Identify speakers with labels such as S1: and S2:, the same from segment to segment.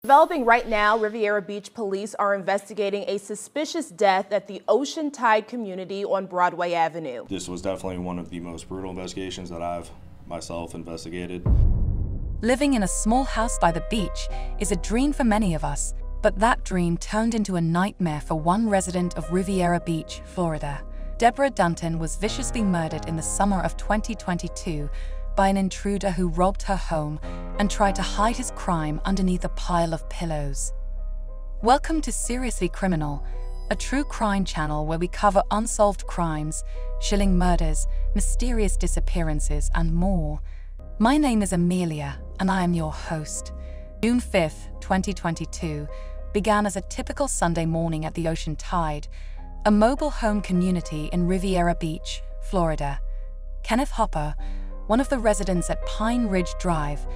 S1: Developing right now, Riviera Beach police are investigating a suspicious death at the Ocean Tide community on Broadway Avenue.
S2: This was definitely one of the most brutal investigations that I've myself investigated.
S3: Living in a small house by the beach is a dream for many of us, but that dream turned into a nightmare for one resident of Riviera Beach, Florida. Deborah Dunton was viciously murdered in the summer of 2022 by an intruder who robbed her home and tried to hide his crime underneath a pile of pillows. Welcome to Seriously Criminal, a true crime channel where we cover unsolved crimes, chilling murders, mysterious disappearances, and more. My name is Amelia, and I am your host. June 5th, 2022, began as a typical Sunday morning at the Ocean Tide, a mobile home community in Riviera Beach, Florida. Kenneth Hopper, one of the residents at Pine Ridge Drive,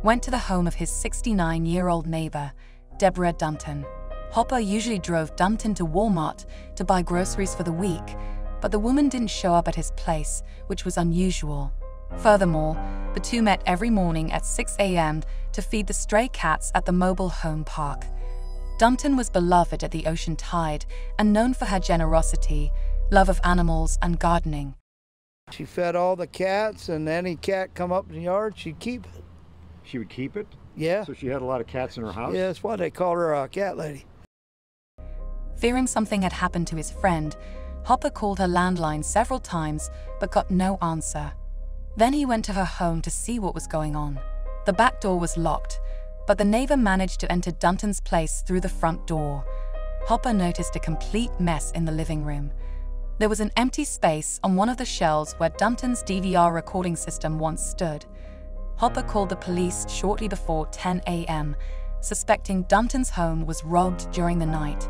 S3: went to the home of his 69-year-old neighbor, Deborah Dunton. Hopper usually drove Dunton to Walmart to buy groceries for the week, but the woman didn't show up at his place, which was unusual. Furthermore, the two met every morning at 6 a.m. to feed the stray cats at the mobile home park. Dunton was beloved at the Ocean Tide and known for her generosity, love of animals, and gardening.
S4: She fed all the cats, and any cat come up in the yard, she'd keep it.
S5: She would keep it?
S4: Yeah.
S5: So she had a lot of cats in her house?
S4: Yeah, that's why they called her a cat lady.
S3: Fearing something had happened to his friend, Hopper called her landline several times but got no answer. Then he went to her home to see what was going on. The back door was locked, but the neighbor managed to enter Dunton's place through the front door. Hopper noticed a complete mess in the living room. There was an empty space on one of the shelves where Dunton's DVR recording system once stood. Hopper called the police shortly before 10 a.m., suspecting Dunton's home was robbed during the night.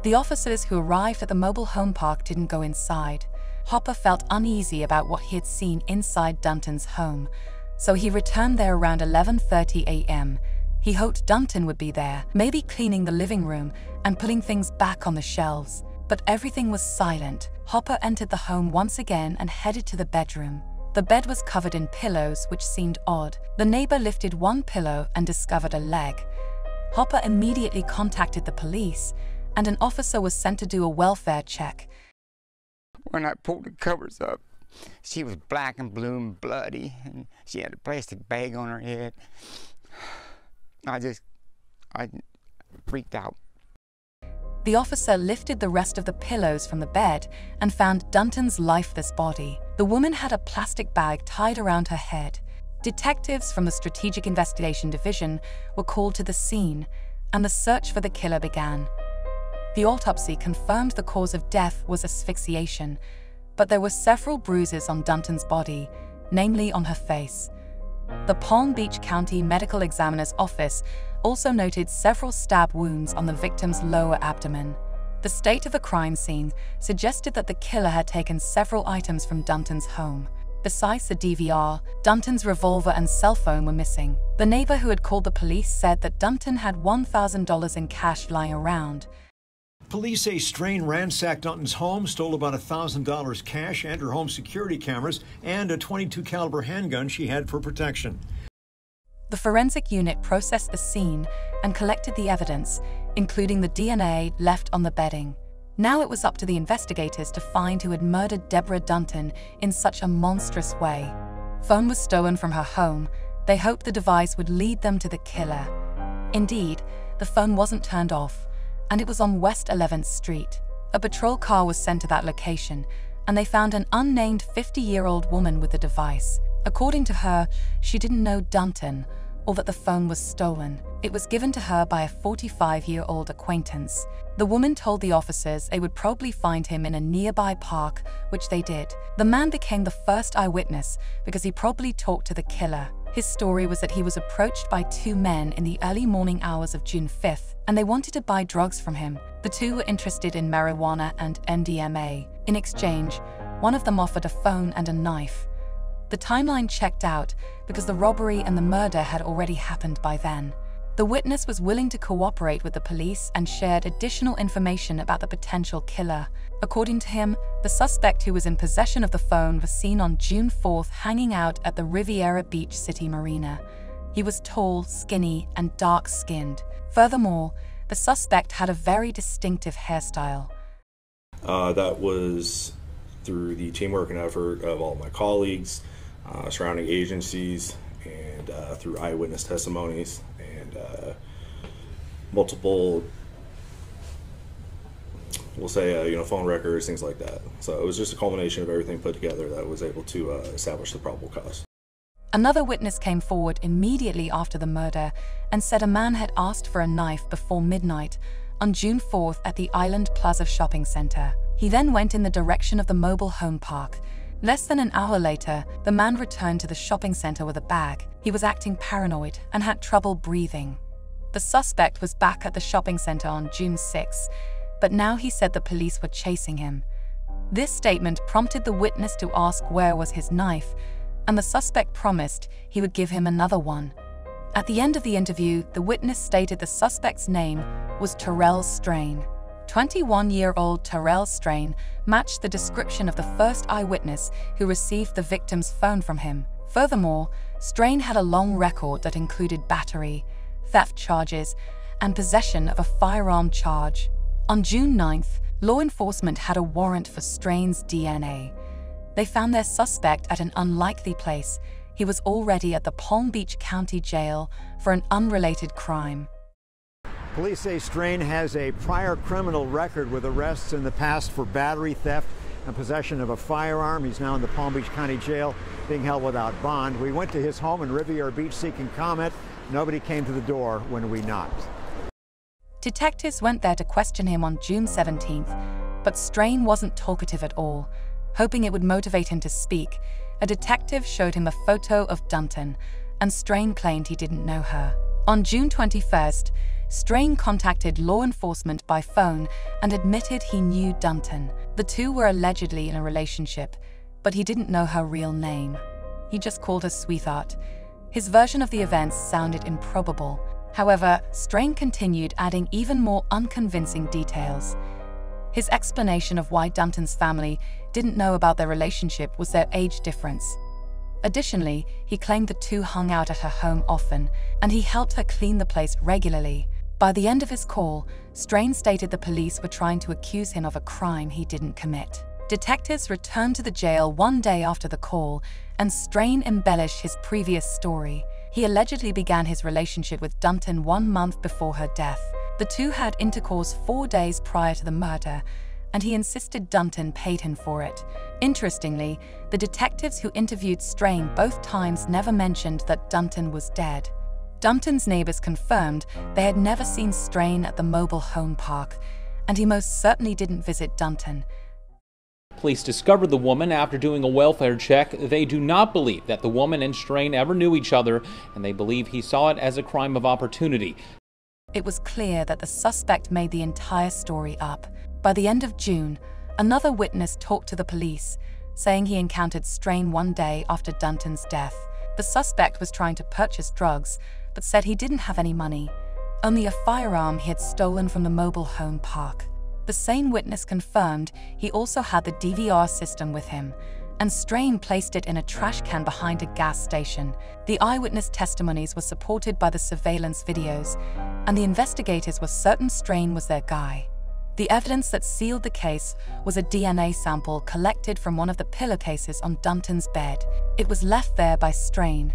S3: The officers who arrived at the mobile home park didn't go inside. Hopper felt uneasy about what he had seen inside Dunton's home, so he returned there around 11:30 a.m. He hoped Dunton would be there, maybe cleaning the living room and putting things back on the shelves. But everything was silent. Hopper entered the home once again and headed to the bedroom. The bed was covered in pillows, which seemed odd. The neighbor lifted one pillow and discovered a leg. Hopper immediately contacted the police, and an officer was sent to do a welfare check.
S6: When I pulled the covers up, she was black and blue and bloody, and she had a plastic bag on her head. I freaked out.
S3: The officer lifted the rest of the pillows from the bed and found Dunton's lifeless body. The woman had a plastic bag tied around her head. Detectives from the Strategic Investigation Division were called to the scene, and the search for the killer began. The autopsy confirmed the cause of death was asphyxiation, but there were several bruises on Dunton's body, namely on her face. The Palm Beach County Medical Examiner's Office also noted several stab wounds on the victim's lower abdomen. The state of the crime scene suggested that the killer had taken several items from Dunton's home. Besides the DVR, Dunton's revolver and cell phone were missing. The neighbor who had called the police said that Dunton had $1,000 in cash lying around.
S7: Police say Strain ransacked Dunton's home, stole about $1,000 cash and her home security cameras and a .22 caliber handgun she had for protection.
S3: The forensic unit processed the scene and collected the evidence, including the DNA left on the bedding. Now it was up to the investigators to find who had murdered Deborah Dunton in such a monstrous way. Phone was stolen from her home. They hoped the device would lead them to the killer. Indeed, the phone wasn't turned off, and it was on West 11th Street. A patrol car was sent to that location, and they found an unnamed 50-year-old woman with the device. According to her, she didn't know Dunton, or that the phone was stolen. It was given to her by a 45-year-old acquaintance. The woman told the officers they would probably find him in a nearby park, which they did. The man became the first eyewitness because he probably talked to the killer. His story was that he was approached by two men in the early morning hours of June 5th, and they wanted to buy drugs from him. The two were interested in marijuana and MDMA. In exchange, one of them offered a phone and a knife. The timeline checked out because the robbery and the murder had already happened by then. The witness was willing to cooperate with the police and shared additional information about the potential killer. According to him, the suspect who was in possession of the phone was seen on June 4th hanging out at the Riviera Beach City Marina. He was tall, skinny, and dark-skinned. Furthermore, the suspect had a very distinctive hairstyle.
S2: That was through the teamwork and effort of all my colleagues, surrounding agencies, and through eyewitness testimonies and multiple, we'll say, phone records, things like that. So it was just a culmination of everything put together that was able to establish the probable cause.
S3: Another witness came forward immediately after the murder and said a man had asked for a knife before midnight on June 4th at the Island Plaza shopping center. He then went in the direction of the mobile home park. Less than an hour later, the man returned to the shopping center with a bag. He was acting paranoid and had trouble breathing. The suspect was back at the shopping center on June 6, but now he said the police were chasing him. This statement prompted the witness to ask where was his knife, and the suspect promised he would give him another one. At the end of the interview, the witness stated the suspect's name was Terrell Strain. 21-year-old Terrell Strain matched the description of the first eyewitness who received the victim's phone from him. Furthermore, Strain had a long record that included battery, theft charges, and possession of a firearm charge. On June 9th, law enforcement had a warrant for Strain's DNA. They found their suspect at an unlikely place. He was already at the Palm Beach County Jail for an unrelated crime.
S7: Police say Strain has a prior criminal record with arrests in the past for battery, theft, and possession of a firearm. He's now in the Palm Beach County Jail being held without bond. We went to his home in Riviera Beach seeking comment. Nobody came to the door when we knocked.
S3: Detectives went there to question him on June 17th, but Strain wasn't talkative at all. Hoping it would motivate him to speak, a detective showed him a photo of Dunton, and Strain claimed he didn't know her. On June 21st, Strain contacted law enforcement by phone and admitted he knew Dunton. The two were allegedly in a relationship, but he didn't know her real name. He just called her sweetheart. His version of the events sounded improbable. However, Strain continued adding even more unconvincing details. His explanation of why Dunton's family didn't know about their relationship was their age difference. Additionally, he claimed the two hung out at her home often, and he helped her clean the place regularly. By the end of his call, Strain stated the police were trying to accuse him of a crime he didn't commit. Detectives returned to the jail one day after the call, and Strain embellished his previous story. He allegedly began his relationship with Dunton 1 month before her death. The two had intercourse 4 days prior to the murder, and he insisted Dunton paid him for it. Interestingly, the detectives who interviewed Strain both times never mentioned that Dunton was dead. Dunton's neighbors confirmed they had never seen Strain at the mobile home park, and he most certainly didn't visit Dunton.
S8: Police discovered the woman after doing a welfare check. They do not believe that the woman and Strain ever knew each other, and they believe he saw it as a crime of opportunity.
S3: It was clear that the suspect made the entire story up. By the end of June, another witness talked to the police, saying he encountered Strain one day after Dunton's death. The suspect was trying to purchase drugs, but said he didn't have any money, only a firearm he had stolen from the mobile home park. The same witness confirmed he also had the DVR system with him, and Strain placed it in a trash can behind a gas station. The eyewitness testimonies were supported by the surveillance videos, and the investigators were certain Strain was their guy. The evidence that sealed the case was a DNA sample collected from one of the pillowcases on Dunton's bed. It was left there by Strain.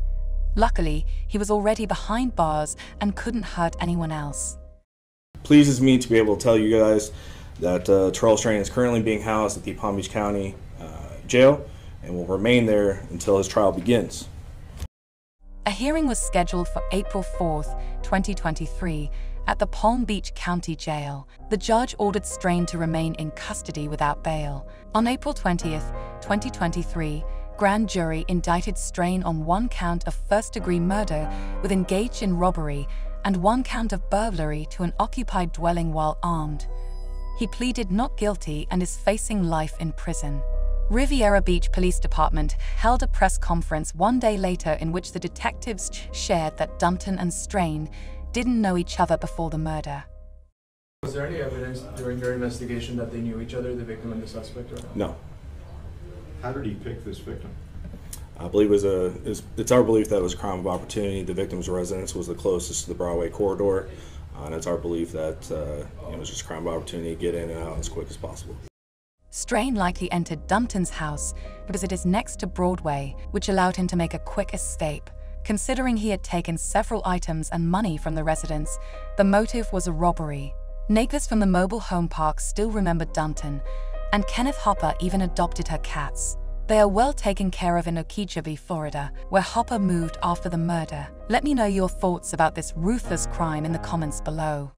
S3: Luckily, he was already behind bars and couldn't hurt anyone else.
S2: Pleases me to be able to tell you guys that Terrell Strain is currently being housed at the Palm Beach County Jail and will remain there until his trial begins.
S3: A hearing was scheduled for April 4th, 2023, at the Palm Beach County Jail. The judge ordered Strain to remain in custody without bail. On April 20th, 2023, grand jury indicted Strain on 1 count of first-degree murder with engaged in robbery and 1 count of burglary to an occupied dwelling while armed. He pleaded not guilty and is facing life in prison. Riviera Beach Police Department held a press conference 1 day later in which the detectives shared that Dunton and Strain didn't know each other before the murder.
S9: Was there any evidence during their investigation that they knew each other, the victim and the suspect, or no?
S2: No.
S5: How did he pick this victim?
S2: I believe it's our belief that it was a crime of opportunity. The victim's residence was the closest to the Broadway corridor. And it's our belief that it was just a crime of opportunity to get in and out as quick as possible.
S3: Strain likely entered Dunton's house because it is next to Broadway, which allowed him to make a quick escape. Considering he had taken several items and money from the residence, the motive was a robbery. Neighbors from the mobile home park still remember Dunton, and Kenneth Hopper even adopted her cats. They are well taken care of in Okeechobee, Florida, where Hopper moved after the murder. Let me know your thoughts about this ruthless crime in the comments below.